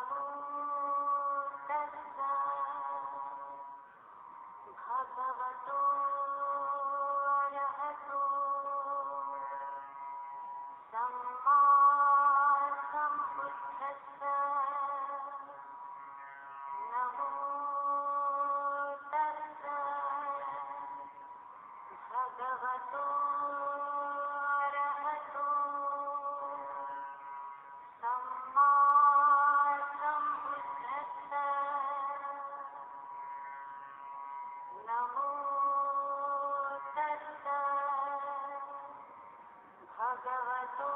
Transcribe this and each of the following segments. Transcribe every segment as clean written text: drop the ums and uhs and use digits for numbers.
नमो तस्सा भगवतो अरहतो सम्मा सम्बुद्धस्सा नमो तस्सा भगवतो अरहतो सम्मा सम्बुद्धस्सा नमो तस्सा भगवतो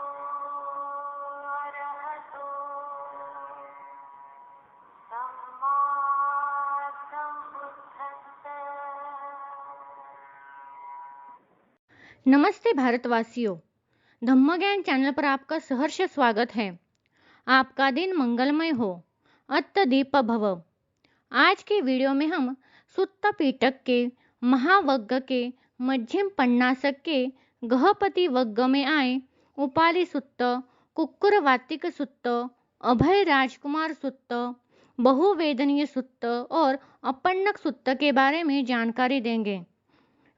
अरहतो सम्मा सम्बुद्धस्सा। नमस्ते भारतवासियों, धम्म ज्ञान चैनल पर आपका सहर्ष स्वागत है। आपका दिन मंगलमय हो, अत्त दीप भव। आज के वीडियो में हम सुत्त पीटक के महावग्ग के मध्यम पन्नासक के गहपति वग्ग में आए उपाली सुत्त, कुक्कुर वातिक सुत्त, अभय राजकुमार सुत्त, बहुवेदनीय सुत्त और अपन्नक सुत्त के बारे में जानकारी देंगे।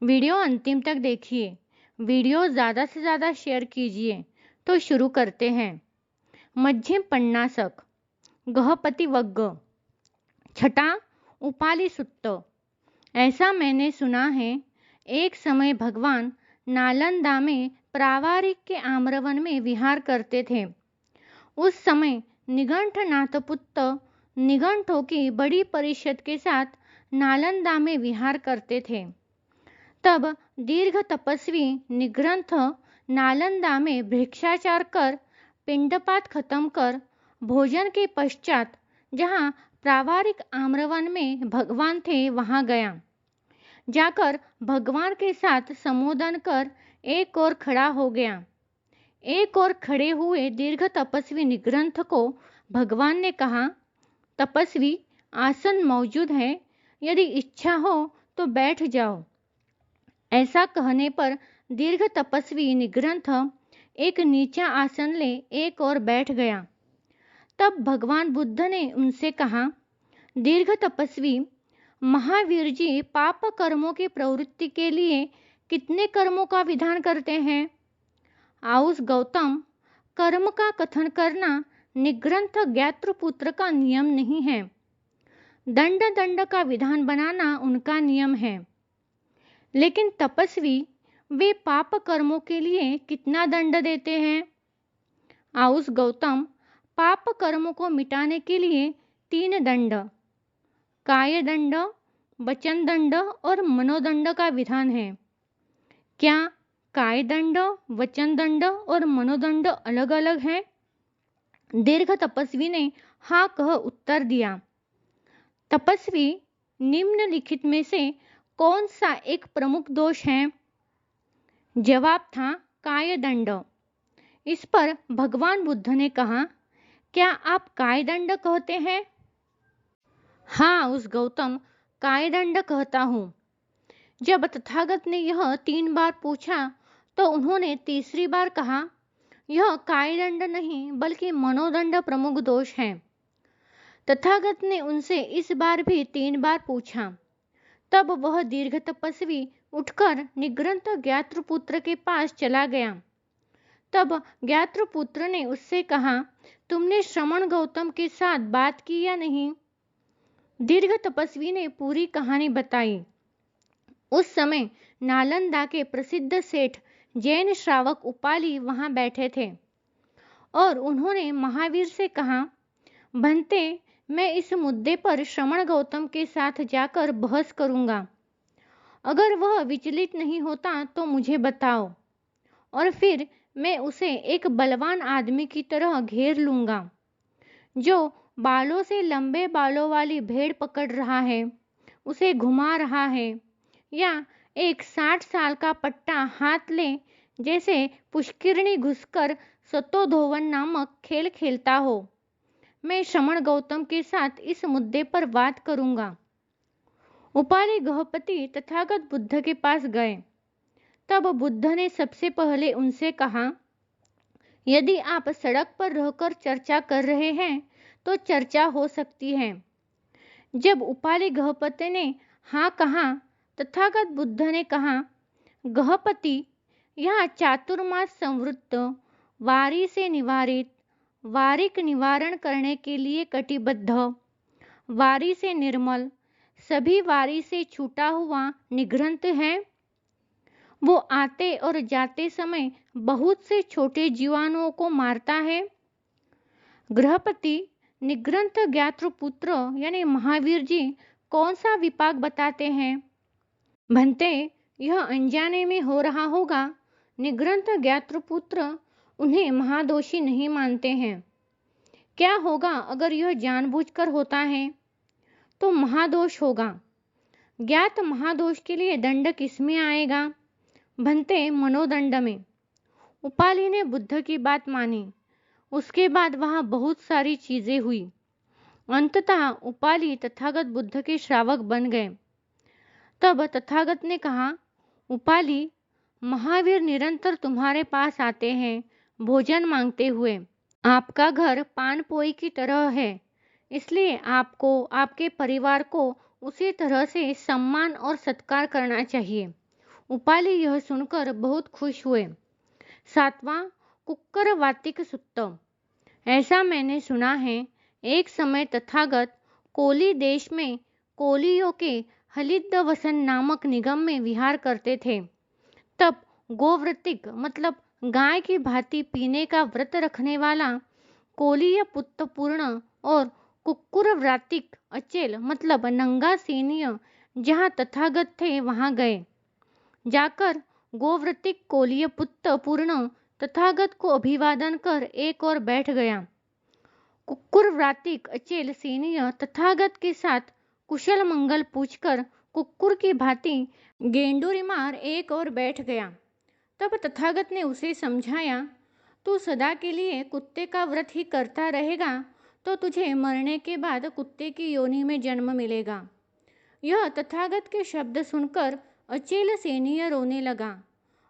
वीडियो अंतिम तक देखिए। वीडियो ज़्यादा से ज़्यादा शेयर कीजिए। तो शुरू करते हैं। मध्यम पन्नासक गहपति वग्ग। छठा उपाली सुत्त। ऐसा मैंने सुना है, एक समय भगवान नालंदा में प्रावारिक के आम्रवन में विहार करते थे। उस समय निघंटनाथ पुत्र निघंटों की बड़ी परिषद के साथ नालंदा में विहार करते थे। तब दीर्घ तपस्वी निग्रंथ नालंदा में भिक्षाचार कर पिंडपात खत्म कर भोजन के पश्चात जहाँ प्रावारिक आम्रवन में भगवान थे वहाँ गया। जाकर भगवान के साथ संबोधन कर एक ओर खड़ा हो गया। एक ओर खड़े हुए दीर्घ तपस्वी निग्रंथ को भगवान ने कहा, तपस्वी आसन मौजूद है, यदि इच्छा हो तो बैठ जाओ। ऐसा कहने पर दीर्घ तपस्वी निग्रंथ एक नीचा आसन ले एक और बैठ गया। तब भगवान बुद्ध ने उनसे कहा, दीर्घ तपस्वी महावीर जी पाप कर्मों की प्रवृत्ति के लिए कितने कर्मों का विधान करते हैं? आउस गौतम, कर्म का कथन करना निग्रंथ ज्ञातृपुत्र का नियम नहीं है। दंड दंड का विधान बनाना उनका नियम है। लेकिन तपस्वी वे पाप कर्मों के लिए कितना दंड देते हैं? आउस गौतम, पाप कर्मों को मिटाने के लिए 3 दंड, काय दंड, वचन दंड और मनोदंड का विधान है। क्या काय दंड, वचन दंड और मनोदंड अलग अलग हैं? दीर्घ तपस्वी ने हाँ कह उत्तर दिया। तपस्वी, निम्नलिखित में से कौन सा एक प्रमुख दोष है? जवाब था काय दंड। इस पर भगवान बुद्ध ने कहा, क्या आप काय दंड कहते हैं? हाँ उस गौतम, काय दंड कहता हूँ। जब तथागत ने यह 3 बार पूछा तो उन्होंने तीसरी बार कहा, यह काय दंड नहीं बल्कि मनोदंड प्रमुख दोष है। तथागत ने उनसे इस बार भी 3 बार पूछा। तब वह दीर्घ तपस्वी उठकर निग्रंथ ज्ञातृपुत्र के पास चला गया। तब ज्ञातृपुत्र ने उससे कहा, तुमने श्रमण गौतम के साथ बात की या नहीं? दीर्घ तपस्वी ने पूरी कहानी बताई। उस समय नालंदा के प्रसिद्ध सेठ जैन श्रावक उपाली वहां बैठे थे और उन्होंने महावीर से कहा, भंते, मैं इस मुद्दे पर श्रमण गौतम के साथ जाकर बहस करूंगा। अगर वह विचलित नहीं होता तो मुझे बताओ और फिर मैं उसे एक बलवान आदमी की तरह घेर लूंगा, जो बालों से लंबे बालों वाली भेड़ पकड़ रहा है, उसे घुमा रहा है, या एक 60 साल का पट्टा हाथ ले जैसे पुष्किरणी घुसकर सतोधोवन नामक खेल खेलता हो। मैं श्रमण गौतम के साथ इस मुद्दे पर बात करूंगा। उपाली गहपति तथागत बुद्ध के पास गए। तब बुद्ध ने सबसे पहले उनसे कहा, यदि आप सड़क पर रहकर चर्चा कर रहे हैं तो चर्चा हो सकती है। जब उपाली गहपति ने हाँ कहा, तथागत बुद्ध ने कहा, गहपति, यह चातुर्मास संवृत्त, वारी से निवारित, वारिक निवारण करने के लिए कटिबद्ध, वारी से निर्मल, सभी वारी से छूटा हुआ निघ्रंथ है। वो आते और जाते समय बहुत से छोटे जीवाणुओं को मारता है। गृहपति निग्रंथ ज्ञातृपुत्र यानी महावीर जी कौन सा विपाक बताते हैं? भंते, यह अनजाने में हो रहा होगा। निग्रंथ ज्ञातृपुत्र उन्हें महादोषी नहीं मानते हैं। क्या होगा अगर यह जानबूझकर होता है? तो महादोष होगा। ज्ञात महादोष के लिए दंड किसमें आएगा? भंते, मनोदंड में। उपाली ने बुद्ध की बात मानी। उसके बाद वहां बहुत सारी चीजें हुई। अंततः उपाली तथागत बुद्ध के श्रावक बन गए। तब तथागत ने कहा, उपाली, महावीर निरंतर तुम्हारे पास आते हैं भोजन मांगते हुए। आपका घर पान पोई की तरह है, इसलिए आपको, आपके परिवार को उसी तरह से सम्मान और सत्कार करना चाहिए। उपाली यह सुनकर बहुत खुश हुए। 7वां कुक्कर वातिक सुत्त। ऐसा मैंने सुना है, एक समय तथागत कोली देश में कोलियों के हलिद्द वसन नामक निगम में विहार करते थे। तब गोव्रतिक मतलब गाय की भांति पीने का व्रत रखने वाला कोलीय पुत्र पूर्ण और कुक्कुर व्रातिक अचेल मतलब नंगा सेनीय जहाँ तथागत थे वहां गए। जाकर गोव्रतिक कोलीय पुत्र पूर्ण तथागत को अभिवादन कर एक और बैठ गया। कुक्कुर व्रातिक अचेल सेनीय तथागत के साथ कुशल मंगल पूछकर कुक्कुर की भांति गेंडूरी मार एक और बैठ गया। तब तथागत ने उसे समझाया, तू सदा के लिए कुत्ते का व्रत ही करता रहेगा तो तुझे मरने के बाद कुत्ते की योनि में जन्म मिलेगा। यह तथागत के शब्द सुनकर अचेल सेनीय रोने लगा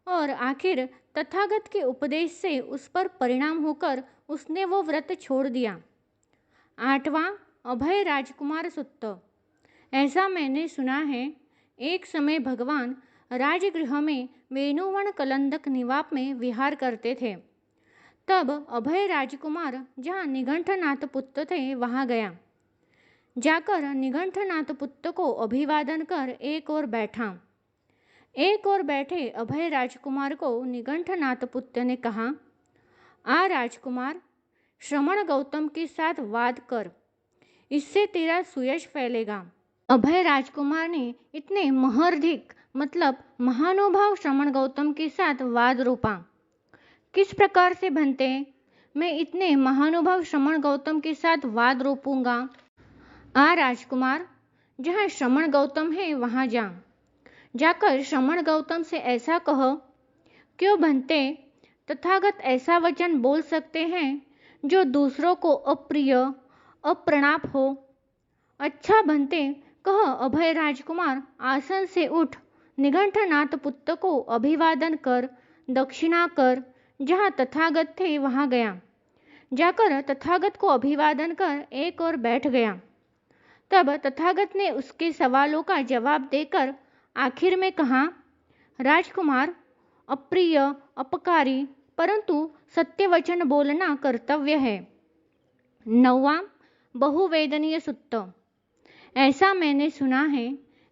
और आखिर तथागत के उपदेश से उस पर परिणाम होकर उसने वो व्रत छोड़ दिया। 8वां अभय राजकुमार सुत्त। ऐसा मैंने सुना है, एक समय भगवान राजगृह में वेणुवन कलंदक निवाप में विहार करते थे। तब अभय राजकुमार जहाँ निघंटनाथ पुत्र थे वहां गया। जाकर निघंटनाथ पुत्र को अभिवादन कर एक और बैठा। एक और बैठे अभय राजकुमार को निघंटनाथ पुत्र ने कहा, आ राजकुमार, श्रमण गौतम के साथ वाद कर, इससे तेरा सुयश फैलेगा। अभय राजकुमार ने इतने महर्धिक मतलब महानुभाव श्रमण गौतम के साथ वाद रोपा। किस प्रकार से भंते, मैं इतने महानुभाव श्रमण गौतम के साथ वाद रोपूंगा? आ राजकुमार, जहाँ श्रमण गौतम है वहां जा। जाकर श्रमण गौतम से ऐसा कहो, क्यों भंते, तथागत ऐसा वचन बोल सकते हैं जो दूसरों को अप्रिय अप्रणाप हो। अच्छा भंते, कह अभय राजकुमार आसन से उठ, निघंटनाथ पुत्र को अभिवादन कर, दक्षिणा कर। जहाँ तथागत थे वहां गया। जाकर तथागत को अभिवादन कर एक और बैठ गया। तब तथागत ने उसके सवालों का जवाब देकर आखिर में कहा, राजकुमार, अप्रिय अपकारी परंतु सत्य वचन बोलना कर्तव्य है। 9वां बहुवेदनीय सुत्त। ऐसा मैंने सुना है,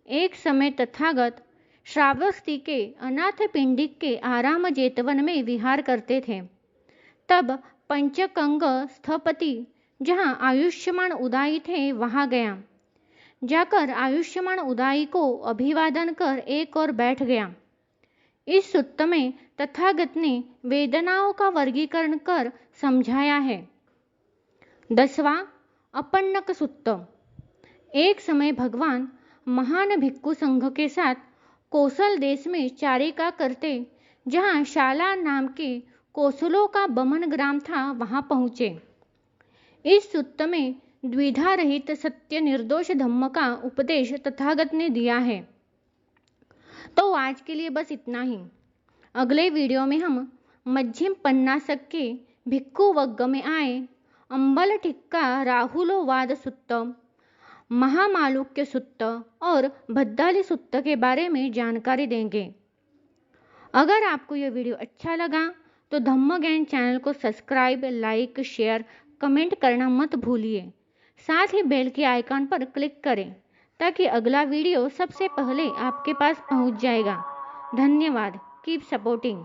एक समय तथागत श्रावस्ती के अनाथ पिंडिक के आराम जेतवन में विहार करते थे। तब पंचकंग स्थपति जहाँ आयुष्मान उदाई थे वहां गया। जाकर आयुष्मान उदाई को अभिवादन कर एक और बैठ गया। इस सुत्त में तथागत ने वेदनाओं का वर्गीकरण कर समझाया है। 10वां अपन्नक सुत्त। एक समय भगवान महान भिक्खु संघ के साथ कौशल देश में चारिका करते, जहाँ शाला नाम के कौशलों का बमन ग्राम था, वहां पहुँचे। इस सुत्त में द्विधा रहित सत्य निर्दोष धम्म का उपदेश तथागत ने दिया है। तो आज के लिए बस इतना ही। अगले वीडियो में हम मध्यम पन्नासक के भिक्खु वर्ग में आए अंबल टिक्का राहुलोवाद सुत्त, महामालुक्य सुत्त और भद्दाली सुत्त के बारे में जानकारी देंगे। अगर आपको यह वीडियो अच्छा लगा तो धम्म ज्ञान चैनल को सब्सक्राइब, लाइक, शेयर, कमेंट करना मत भूलिए। साथ ही बेल के आइकन पर क्लिक करें ताकि अगला वीडियो सबसे पहले आपके पास पहुंच जाएगा। धन्यवाद। Keep supporting.